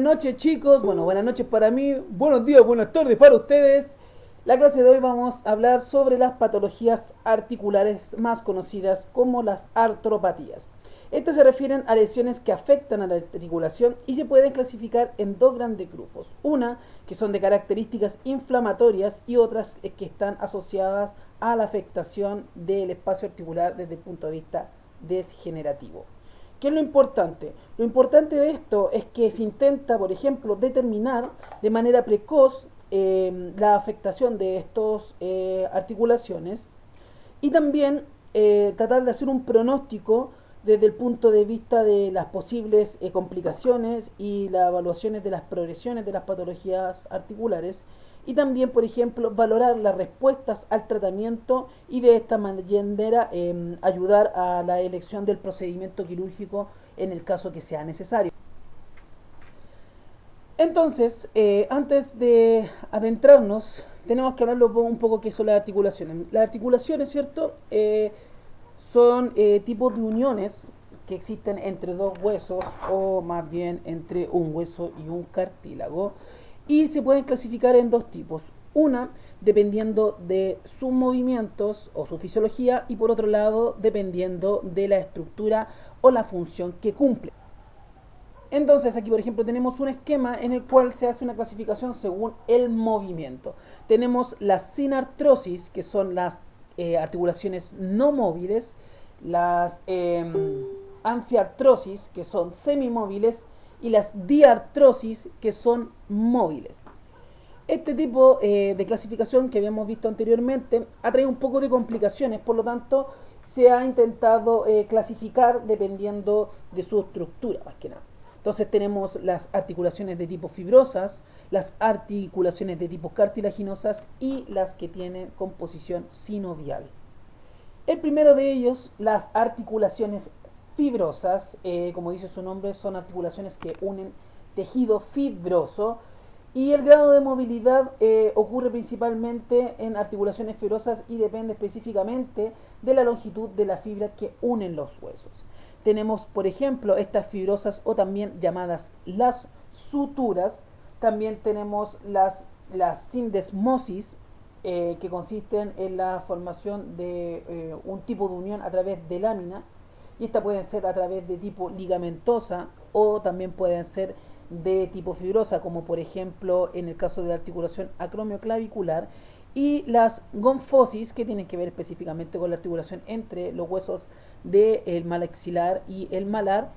noches chicos, bueno, buenas noches para mí, buenos días, buenas tardes para ustedes. La clase de hoy vamos a hablar sobre las patologías articulares más conocidas como las artropatías. Estas se refieren a lesiones que afectan a la articulación y se pueden clasificar en dos grandes grupos. Una que son de características inflamatorias y otras que están asociadas a la afectación del espacio articular desde el punto de vista degenerativo. ¿Qué es lo importante? Lo importante de esto es que se intenta, por ejemplo, determinar de manera precoz la afectación de estas articulaciones y también tratar de hacer un pronóstico desde el punto de vista de las posibles complicaciones y las evaluaciones de las progresiones de las patologías articulares y también, por ejemplo, valorar las respuestas al tratamiento y de esta manera ayudar a la elección del procedimiento quirúrgico en el caso que sea necesario. Entonces, antes de adentrarnos, tenemos que hablar un poco qué son las articulaciones. Las articulaciones, ¿cierto? Son tipos de uniones que existen entre dos huesos o más bien entre un hueso y un cartílago y se pueden clasificar en dos tipos. Una, dependiendo de sus movimientos o su fisiología y por otro lado, dependiendo de la estructura o la función que cumple. Entonces aquí por ejemplo tenemos un esquema en el cual se hace una clasificación según el movimiento. Tenemos la sinartrosis, que son las articulaciones no móviles, las anfiartrosis, que son semimóviles, y las diartrosis, que son móviles. Este tipo de clasificación que habíamos visto anteriormente ha traído un poco de complicaciones, por lo tanto se ha intentado clasificar dependiendo de su estructura, más que nada. Entonces tenemos las articulaciones de tipo fibrosas, las articulaciones de tipo cartilaginosas y las que tienen composición sinovial. El primero de ellos, las articulaciones fibrosas, como dice su nombre, son articulaciones que unen tejido fibroso y el grado de movilidad ocurre principalmente en articulaciones fibrosas y depende específicamente de la longitud de la fibra que unen los huesos. Tenemos, por ejemplo, estas fibrosas o también llamadas las suturas. También tenemos las sindesmosis, que consisten en la formación de un tipo de unión a través de lámina. Y estas pueden ser a través de tipo ligamentosa o también pueden ser de tipo fibrosa, como por ejemplo en el caso de la articulación acromioclavicular, y las gonfosis, que tienen que ver específicamente con la articulación entre los huesos del maxilar y el malar,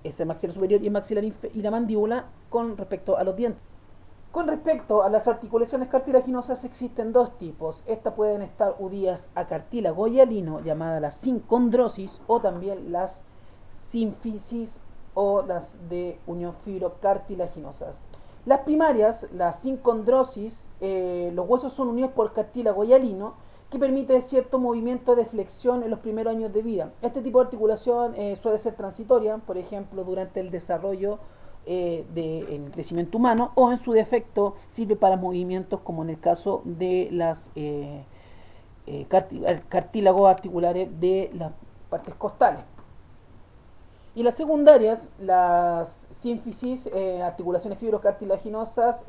es el maxilar superior y el maxilar y la mandíbula con respecto a los dientes. Con respecto a las articulaciones cartilaginosas existen dos tipos. Estas pueden estar unidas a cartílago hialino, llamada la sincondrosis, o también las sínfisis o las de unión fibrocartilaginosas. Las primarias, la sincondrosis, los huesos son unidos por cartílago hialino, que permite cierto movimiento de flexión en los primeros años de vida. Este tipo de articulación suele ser transitoria, por ejemplo, durante el desarrollo del crecimiento humano, o en su defecto sirve para movimientos como en el caso de las cartílagos articulares de las partes costales. Y las secundarias, las sínfisis, articulaciones fibrocartilaginosas,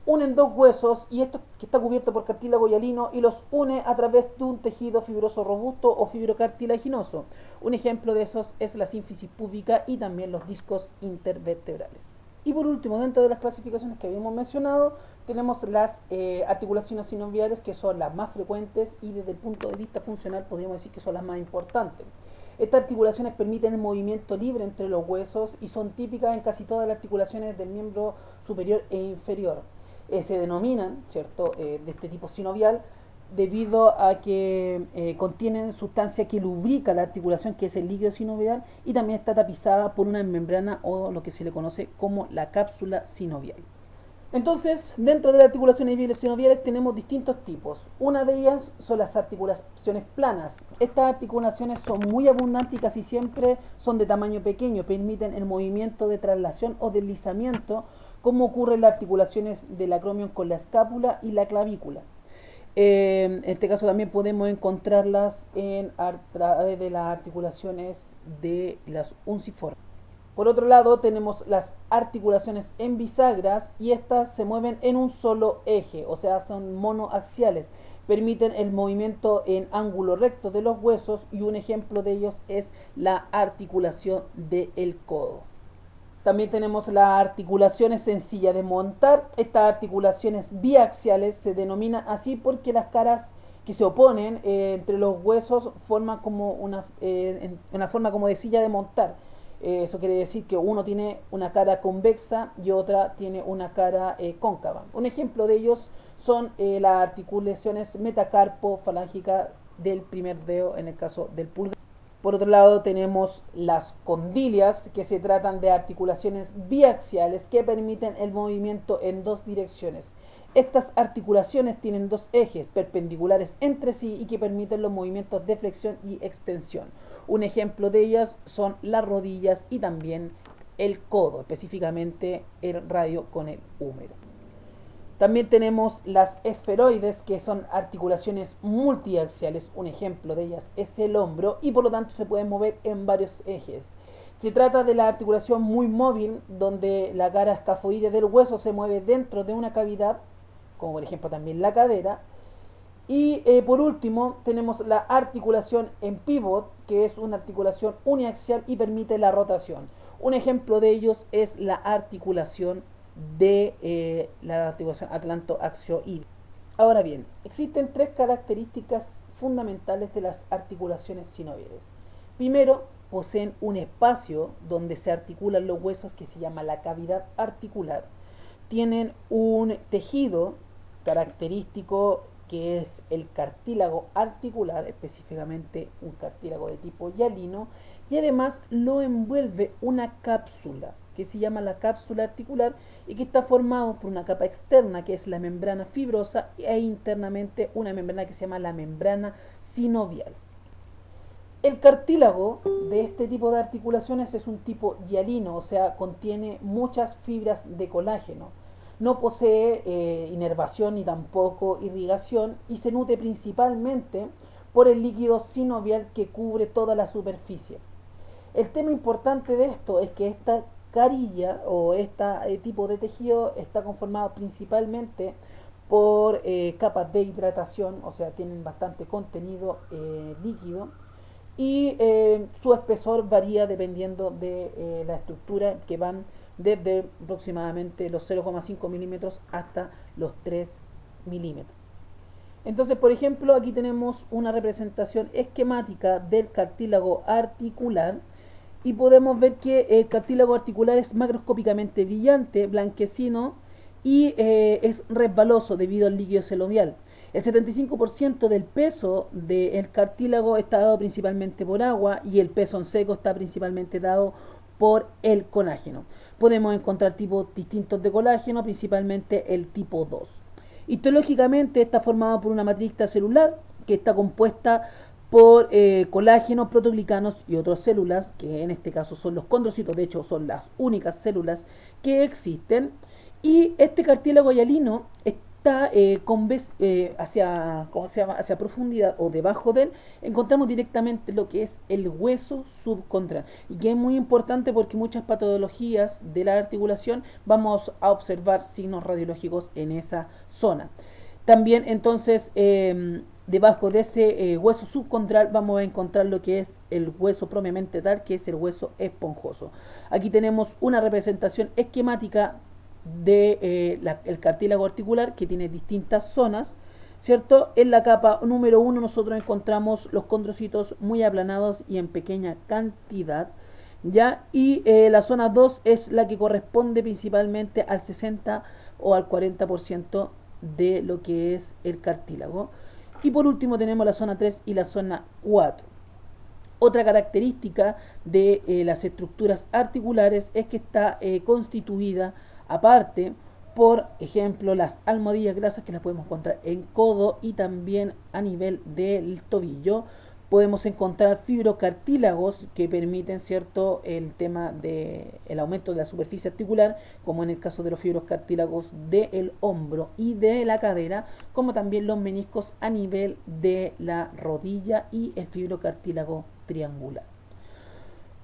unen dos huesos y esto que está cubierto por cartílago hialino y los une a través de un tejido fibroso robusto o fibrocartilaginoso. Un ejemplo de esos es la sínfisis púbica y también los discos intervertebrales. Y por último, dentro de las clasificaciones que habíamos mencionado, tenemos las articulaciones sinoviales, que son las más frecuentes y desde el punto de vista funcional podríamos decir que son las más importantes. Estas articulaciones permiten el movimiento libre entre los huesos y son típicas en casi todas las articulaciones del miembro superior e inferior. Se denominan, ¿cierto?, de este tipo sinovial debido a que contienen sustancia que lubrica la articulación, que es el líquido sinovial, y también está tapizada por una membrana o lo que se le conoce como la cápsula sinovial. Entonces, dentro de las articulaciones sinoviales tenemos distintos tipos. Una de ellas son las articulaciones planas. Estas articulaciones son muy abundantes y casi siempre son de tamaño pequeño, permiten el movimiento de traslación o deslizamiento, como ocurre en las articulaciones del acromion con la escápula y la clavícula. En este caso también podemos encontrarlas a través de las articulaciones de las unciformes. Por otro lado, tenemos las articulaciones en bisagras y estas se mueven en un solo eje, o sea, son monoaxiales. Permiten el movimiento en ángulo recto de los huesos y un ejemplo de ellos es la articulación del codo. También tenemos las articulaciones sencillas de montar. Estas articulaciones biaxiales se denominan así porque las caras que se oponen entre los huesos forman como una forma como de silla de montar. Eso quiere decir que uno tiene una cara convexa y otra tiene una cara cóncava. Un ejemplo de ellos son las articulaciones metacarpo-falángicas del primer dedo en el caso del pulgar. Por otro lado tenemos las condilias, que se tratan de articulaciones biaxiales que permiten el movimiento en dos direcciones. Estas articulaciones tienen dos ejes perpendiculares entre sí y que permiten los movimientos de flexión y extensión. Un ejemplo de ellas son las rodillas y también el codo, específicamente el radio con el húmero. También tenemos las esferoides, que son articulaciones multiaxiales. Un ejemplo de ellas es el hombro y por lo tanto se pueden mover en varios ejes. Se trata de la articulación muy móvil, donde la cara escafoide del hueso se mueve dentro de una cavidad, como por ejemplo también la cadera. Y por último tenemos la articulación en pivot, que es una articulación uniaxial y permite la rotación. Un ejemplo de ellos es la articulación atlanto-axio-ibi. Ahora bien, existen tres características fundamentales de las articulaciones sinoviales. Primero, poseen un espacio donde se articulan los huesos que se llama la cavidad articular. Tienen un tejido característico que es el cartílago articular, específicamente un cartílago de tipo hialino, y además lo envuelve una cápsula que se llama la cápsula articular y que está formado por una capa externa que es la membrana fibrosa e internamente una membrana que se llama la membrana sinovial. El cartílago de este tipo de articulaciones es un tipo hialino, o sea, contiene muchas fibras de colágeno. No posee inervación ni tampoco irrigación y se nutre principalmente por el líquido sinovial que cubre toda la superficie. El tema importante de esto es que esta carilla o este tipo de tejido está conformado principalmente por capas de hidratación, o sea, tienen bastante contenido líquido y su espesor varía dependiendo de la estructura, que van desde aproximadamente los 0,5 milímetros hasta los 3 milímetros. Entonces, por ejemplo, aquí tenemos una representación esquemática del cartílago articular y podemos ver que el cartílago articular es macroscópicamente brillante, blanquecino y es resbaloso debido al líquido sinovial. El 75% del peso del cartílago está dado principalmente por agua y el peso en seco está principalmente dado por el colágeno. Podemos encontrar tipos distintos de colágeno, principalmente el tipo 2. Histológicamente está formado por una matriz celular que está compuesta por colágeno, proteoglicanos y otras células, que en este caso son los condrocitos, de hecho son las únicas células que existen. Y este cartílago hialino está hacia profundidad o debajo de él, encontramos directamente lo que es el hueso subcontral, y que es muy importante porque muchas patologías de la articulación vamos a observar signos radiológicos en esa zona. También entonces debajo de ese hueso subcontral vamos a encontrar lo que es el hueso propiamente tal, que es el hueso esponjoso. Aquí tenemos una representación esquemática del cartílago articular, que tiene distintas zonas, ¿cierto? En la capa número 1 nosotros encontramos los condrocitos muy aplanados y en pequeña cantidad, ¿ya? Y la zona 2 es la que corresponde principalmente al 60 o al 40% de lo que es el cartílago. Y por último tenemos la zona 3 y la zona 4. Otra característica de las estructuras articulares es que está constituida aparte, por ejemplo, las almohadillas grasas, que las podemos encontrar en codo y también a nivel del tobillo. Podemos encontrar fibrocartílagos que permiten, ¿cierto?, el tema del aumento de la superficie articular, como en el caso de los fibrocartílagos del hombro y de la cadera, como también los meniscos a nivel de la rodilla y el fibrocartílago triangular.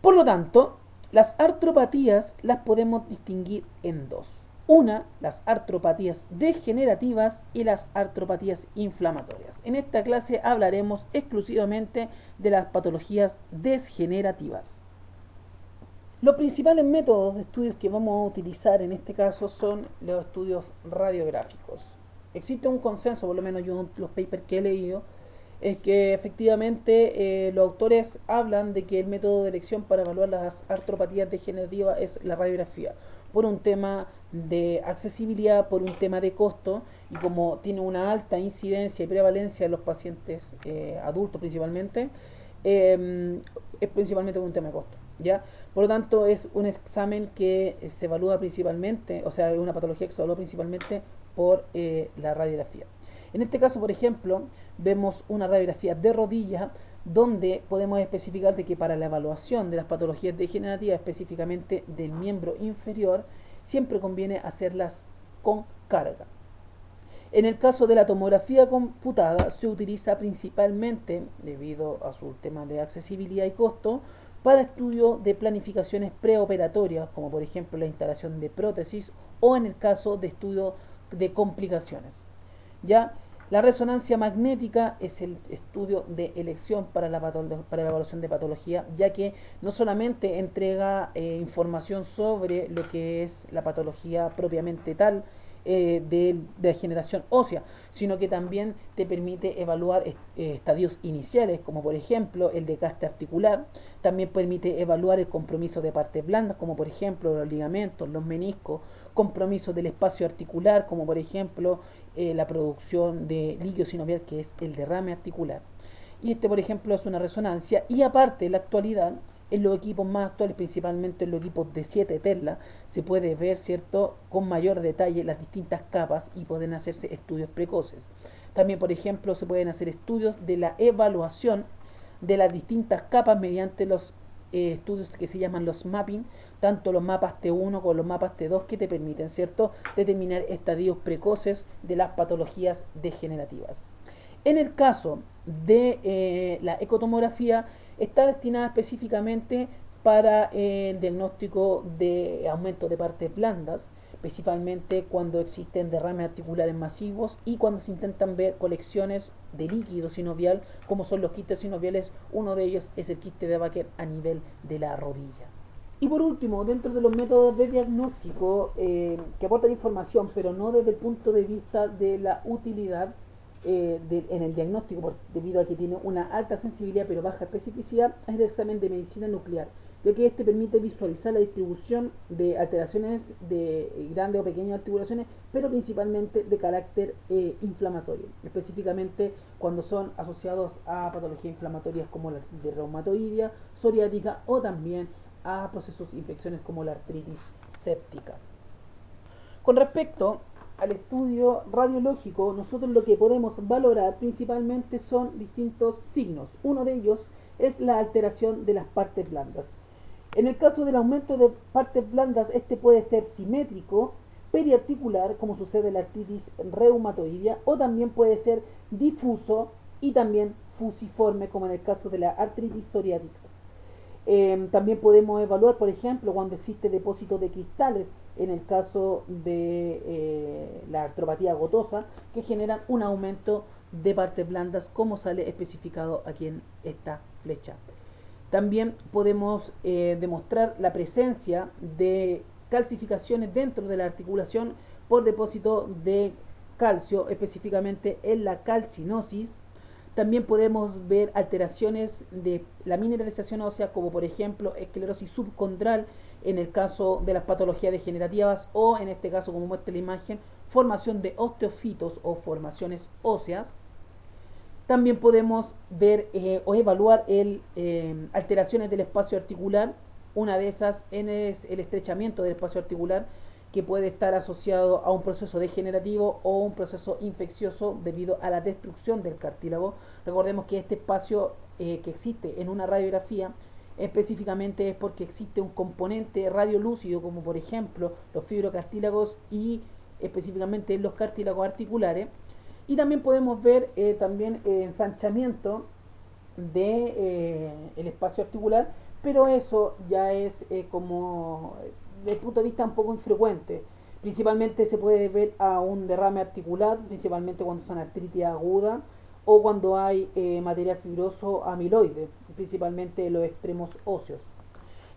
Por lo tanto, Las artropatías las podemos distinguir en dos. Una, las artropatías degenerativas y las artropatías inflamatorias. En esta clase hablaremos exclusivamente de las patologías degenerativas. Los principales métodos de estudios que vamos a utilizar en este caso son los estudios radiográficos. Existe un consenso, por lo menos yo los papers que he leído, es que efectivamente los autores hablan de que el método de elección para evaluar las artropatías degenerativas es la radiografía, por un tema de accesibilidad, por un tema de costo, y como tiene una alta incidencia y prevalencia en los pacientes adultos principalmente, es principalmente por un tema de costo, ¿ya? Por lo tanto, es un examen que se evalúa principalmente, o sea, es una patología que se evalúa principalmente por la radiografía. En este caso, por ejemplo, vemos una radiografía de rodilla donde podemos especificar de que para la evaluación de las patologías degenerativas, específicamente del miembro inferior, siempre conviene hacerlas con carga. En el caso de la tomografía computada se utiliza principalmente, debido a su tema de accesibilidad y costo, para estudio de planificaciones preoperatorias, como por ejemplo la instalación de prótesis o en el caso de estudio de complicaciones. Ya la resonancia magnética es el estudio de elección para la evaluación de patología, ya que no solamente entrega información sobre lo que es la patología propiamente tal, de degeneración ósea, sino que también te permite evaluar estadios iniciales, como por ejemplo el desgaste articular. También permite evaluar el compromiso de partes blandas, como por ejemplo los ligamentos, los meniscos, compromiso del espacio articular, como por ejemplo la producción de líquido sinovial, que es el derrame articular. Y por ejemplo, es una resonancia. Y aparte, en la actualidad, en los equipos más actuales, principalmente en los equipos de 7 Tesla, se puede ver, ¿cierto?, con mayor detalle las distintas capas y pueden hacerse estudios precoces. También, por ejemplo, se pueden hacer estudios de la evaluación de las distintas capas mediante los estudios que se llaman los mapping, tanto los mapas T1 como los mapas T2, que te permiten, ¿cierto?, determinar estadios precoces de las patologías degenerativas. En el caso de la ecotomografía, está destinada específicamente para el diagnóstico de aumento de partes blandas, principalmente cuando existen derrames articulares masivos y cuando se intentan ver colecciones de líquido sinovial, como son los quistes sinoviales. Uno de ellos es el quiste de Baker a nivel de la rodilla. Y por último, dentro de los métodos de diagnóstico que aportan información, pero no desde el punto de vista de la utilidad en el diagnóstico, debido a que tiene una alta sensibilidad pero baja especificidad, es el examen de medicina nuclear, ya que este permite visualizar la distribución de alteraciones de grandes o pequeñas articulaciones, pero principalmente de carácter inflamatorio, específicamente cuando son asociados a patologías inflamatorias como la de reumatoidea, psoriática o también a procesos de infecciones como la artritis séptica. Con respecto al estudio radiológico, nosotros lo que podemos valorar principalmente son distintos signos. Uno de ellos es la alteración de las partes blandas. En el caso del aumento de partes blandas, este puede ser simétrico, periarticular, como sucede en la artritis reumatoidea, o también puede ser difuso y también fusiforme, como en el caso de la artritis psoriática. También podemos evaluar, por ejemplo, cuando existe depósito de cristales, en el caso de la artropatía gotosa, que generan un aumento de partes blandas, como sale especificado aquí en esta flecha. También podemos demostrar la presencia de calcificaciones dentro de la articulación por depósito de calcio, específicamente en la calcinosis. También podemos ver alteraciones de la mineralización ósea, como por ejemplo esclerosis subcondral en el caso de las patologías degenerativas, o en este caso, como muestra la imagen, formación de osteofitos o formaciones óseas. También podemos ver o evaluar alteraciones del espacio articular. Una de esas es el estrechamiento del espacio articular, que puede estar asociado a un proceso degenerativo o un proceso infeccioso debido a la destrucción del cartílago. Recordemos que este espacio que existe en una radiografía específicamente es porque existe un componente radiolúcido, como por ejemplo los fibrocartílagos y específicamente los cartílagos articulares. Y también podemos ver ensanchamiento del espacio articular, pero eso ya es como, desde el punto de vista un poco infrecuente. Principalmente se puede ver a un derrame articular, principalmente cuando son artritis aguda o cuando hay material fibroso amiloide, principalmente en los extremos óseos.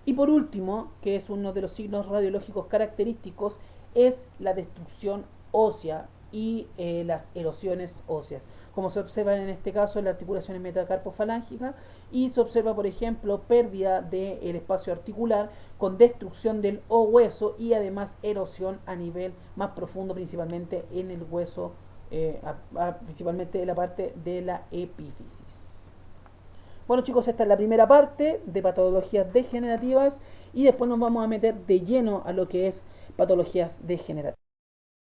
Y por último, que es uno de los signos radiológicos característicos, es la destrucción ósea y las erosiones óseas, como se observa en este caso en las articulaciones metacarpofalángicas, y se observa, por ejemplo, pérdida del espacio articular con destrucción del hueso y además erosión a nivel más profundo, principalmente en el hueso, principalmente en la parte de la epífisis. Bueno, chicos, esta es la primera parte de patologías degenerativas y después nos vamos a meter de lleno a lo que es patologías degenerativas.